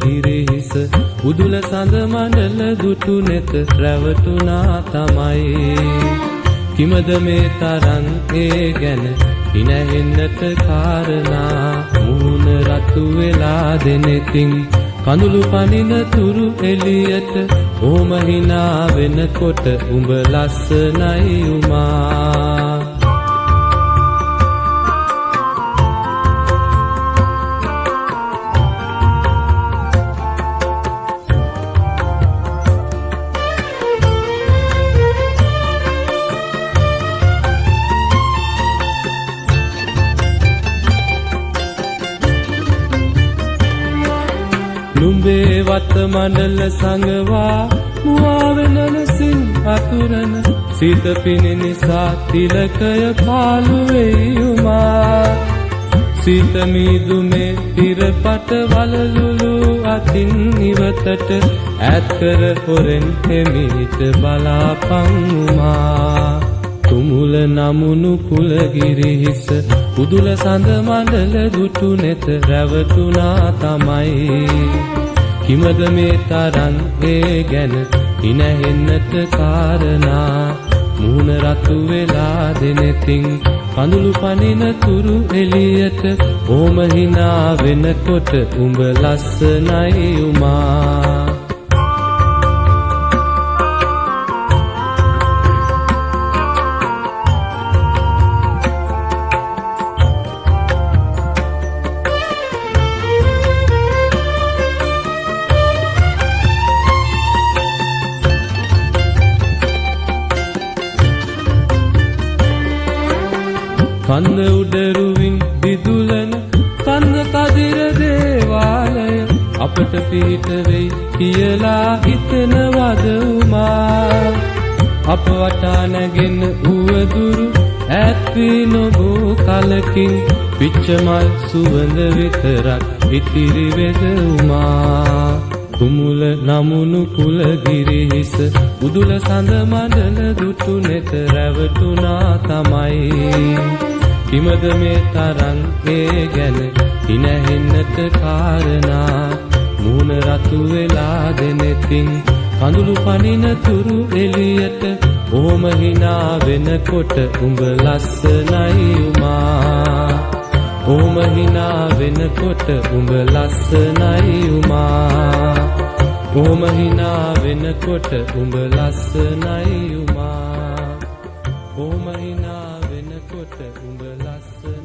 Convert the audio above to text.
ගිරිහිස උදුල සඳ මඩල දුටු නෙත රැවටුණා තමයි කිමද මේ තරම් ඒ ගැන ඉනහෙන්නට කාරණා මූණ රතු වෙලා දෙනෙතින් කඳුළු පනින තුරු එළියට ඕම hina වෙනකොට උඹ ලස්සනයි උමා නුඹේ වත මණ්ඩල සංගවා මුවාවෙනලසින් අතුරන සිත පිණි නිසා තිලකය පාළු වෙයිුමා සිත මීදුමේ තිරපට වලලුලු අතින් ඉවතට ඈත් කර හොරෙන් එමිට බලාපන් උමා තුමුල නමුණු කුලගිරිහිස උදුල සඳ මඩල දුටු නෙත රැවටුණා තමයි කිමද මේ තරම් ඒ ගැන ඉනහෙන්නට කාරණා මූණ රතු වෙලා දෙනෙතින් කඳුළු පනින තුරු එළියට ඕම hina වෙනකොට උඹ ලස්සනයි උමා කන්ද උඩරුවින් දිදුලන කන්ද කදිර දේවාලය අපට පිහිට වෙයි කියලා හිතනවද උමා අප වටා නැගෙන උවදුරු ඈත් වී නොබෝ කලකින් පිච්චමල් සුවඳ විතරක් ඉතිරි වෙද උමා තුමුල නමුණු කුලගිරිහිස උදුල සඳ මඩල දුටු නෙත රැවටුණා තමයි කිමද මේ තරම් ඒ ගැන ඉනහෙන්නට කාරණා මූණ රතු වෙලා දෙනෙතින් කඳුළු පනින තුරු එළියට ඕම hina වෙනකොට උඹ ලස්සනයි උමා ඕම hina වෙනකොට උඹ ලස්සනයි උමා ඕම hina වෙනකොට උඹ ලස්සනයි උමා ඕම hina වෙනකොට උඹ ලස්සනයි